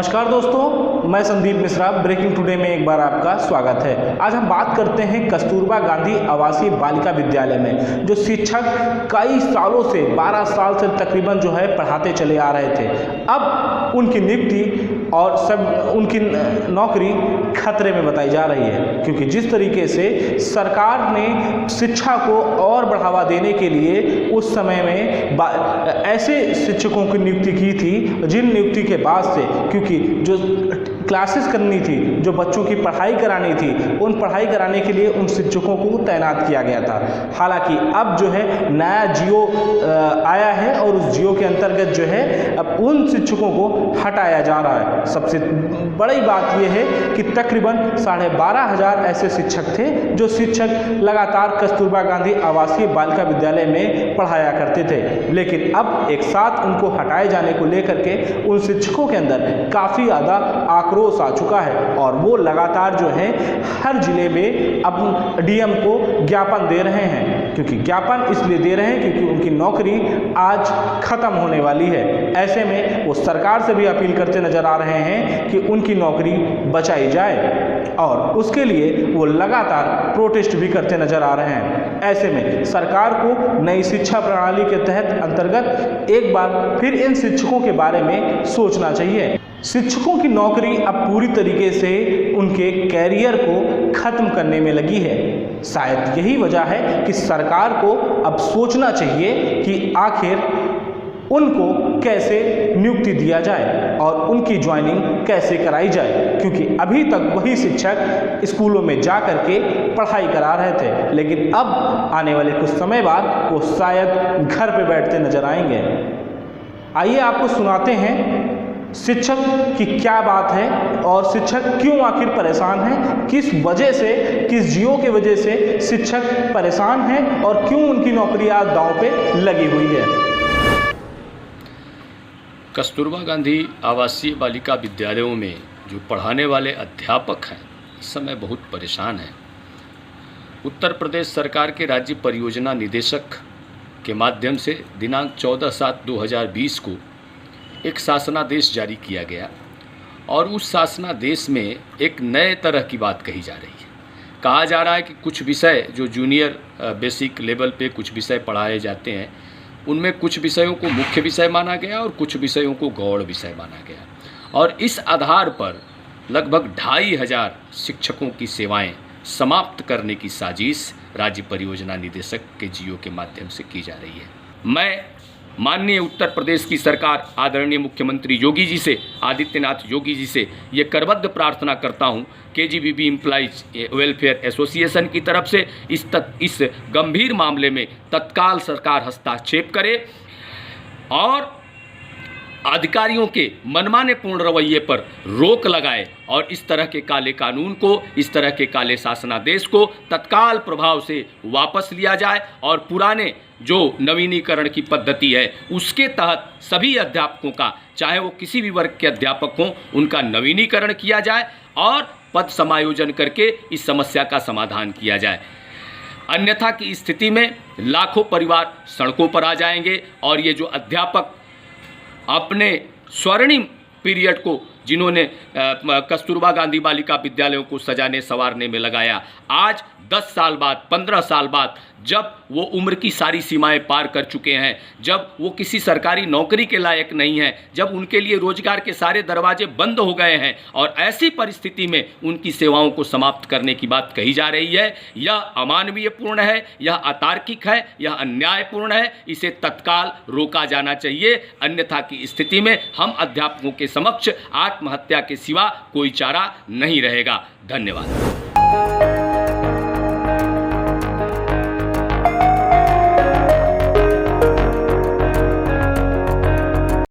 नमस्कार दोस्तों, मैं संदीप मिश्रा ब्रेकिंग टुडे में एक बार आपका स्वागत है। आज हम बात करते हैं कस्तूरबा गांधी आवासीय बालिका विद्यालय में जो शिक्षक कई सालों से 12 साल से तकरीबन पढ़ाते चले आ रहे थे। अब उनकी नियुक्ति और सब उनकी नौकरी खतरे में बताई जा रही है, क्योंकि जिस तरीके से सरकार ने शिक्षा को और बढ़ावा देने के लिए उस समय में ऐसे शिक्षकों की नियुक्ति की थी जिन नियुक्ति के बाद से, क्योंकि जो क्लासेस करनी थी, जो बच्चों की पढ़ाई करानी थी, उन पढ़ाई कराने के लिए उन शिक्षकों को तैनात किया गया था। हालांकि अब नया जियो आया है और उस जियो के अंतर्गत अब उन शिक्षकों को हटाया जा रहा है। सबसे बड़ी बात यह है कि तकरीबन 12,500 ऐसे शिक्षक थे जो शिक्षक लगातार कस्तूरबा गांधी आवासीय बालिका विद्यालय में पढ़ाया करते थे, लेकिन अब एक साथ उनको हटाए जाने को लेकर के उन शिक्षकों के अंदर काफ़ी ज़्यादा आक्रोश आ चुका है और वो लगातार हर जिले में अब डीएम को ज्ञापन दे रहे हैं, क्योंकि ज्ञापन इसलिए दे रहे हैं क्योंकि उनकी नौकरी आज खत्म होने वाली है। ऐसे में वो सरकार से भी अपील करते नजर आ रहे हैं कि उनकी नौकरी बचाई जाए और उसके लिए वो लगातार प्रोटेस्ट भी करते नजर आ रहे हैं। ऐसे में सरकार को नई शिक्षा प्रणाली के तहत अंतर्गत एक बार फिर इन शिक्षकों के बारे में सोचना चाहिए। शिक्षकों की नौकरी अब पूरी तरीके से उनके कैरियर को खत्म करने में लगी है। शायद यही वजह है कि सरकार को अब सोचना चाहिए कि आखिर उनको कैसे नियुक्ति दिया जाए और उनकी ज्वाइनिंग कैसे कराई जाए, क्योंकि अभी तक वही शिक्षक स्कूलों में जा कर के पढ़ाई करा रहे थे, लेकिन अब आने वाले कुछ समय बाद वो शायद घर पे बैठते नजर आएंगे। आइए आपको सुनाते हैं शिक्षक की क्या बात है और शिक्षक क्यों आखिर परेशान हैं, किस वजह से, किस जियो के वजह से शिक्षक परेशान हैं और क्यों उनकी नौकरी आज दांव पे लगी हुई है। कस्तूरबा गांधी आवासीय बालिका विद्यालयों में जो पढ़ाने वाले अध्यापक हैं इस समय बहुत परेशान हैं। उत्तर प्रदेश सरकार के राज्य परियोजना निदेशक के माध्यम से दिनांक 14/7/2020 को एक शासनादेश जारी किया गया और उस शासनादेश में एक नए तरह की बात कही जा रही है। कहा जा रहा है कि कुछ विषय जो जूनियर बेसिक लेवल पे कुछ विषय पढ़ाए जाते हैं उनमें कुछ विषयों को मुख्य विषय माना गया और कुछ विषयों को गौण विषय माना गया और इस आधार पर लगभग 2,500 शिक्षकों की सेवाएं समाप्त करने की साजिश राज्य परियोजना निदेशक के जियो के माध्यम से की जा रही है। मैं माननीय उत्तर प्रदेश की सरकार आदरणीय मुख्यमंत्री योगी जी से, आदित्यनाथ योगी जी से ये करबद्ध प्रार्थना करता हूँ केजीबीवी एम्प्लॉइज वेलफेयर एसोसिएशन की तरफ से इस गंभीर मामले में तत्काल सरकार हस्तक्षेप करे और अधिकारियों के मनमाने पूर्ण रवैये पर रोक लगाए और इस तरह के काले कानून को, इस तरह के काले शासनादेश को तत्काल प्रभाव से वापस लिया जाए और पुराने जो नवीनीकरण की पद्धति है उसके तहत सभी अध्यापकों का, चाहे वो किसी भी वर्ग के अध्यापक हों, उनका नवीनीकरण किया जाए और पद समायोजन करके इस समस्या का समाधान किया जाए। अन्यथा की स्थिति में लाखों परिवार सड़कों पर आ जाएंगे और ये जो अध्यापक अपने स्वर्णिम पीरियड को जिन्होंने कस्तूरबा गांधी बालिका विद्यालयों को सजाने संवारने में लगाया, आज 10 साल बाद, 15 साल बाद, जब वो उम्र की सारी सीमाएं पार कर चुके हैं, जब वो किसी सरकारी नौकरी के लायक नहीं हैं, जब उनके लिए रोजगार के सारे दरवाजे बंद हो गए हैं और ऐसी परिस्थिति में उनकी सेवाओं को समाप्त करने की बात कही जा रही है, यह अमानवीयपूर्ण है, यह अतार्किक है, यह अन्यायपूर्ण है। इसे तत्काल रोका जाना चाहिए, अन्यथा की स्थिति में हम अध्यापकों के समक्ष आत्महत्या के सिवा कोई चारा नहीं रहेगा। धन्यवाद।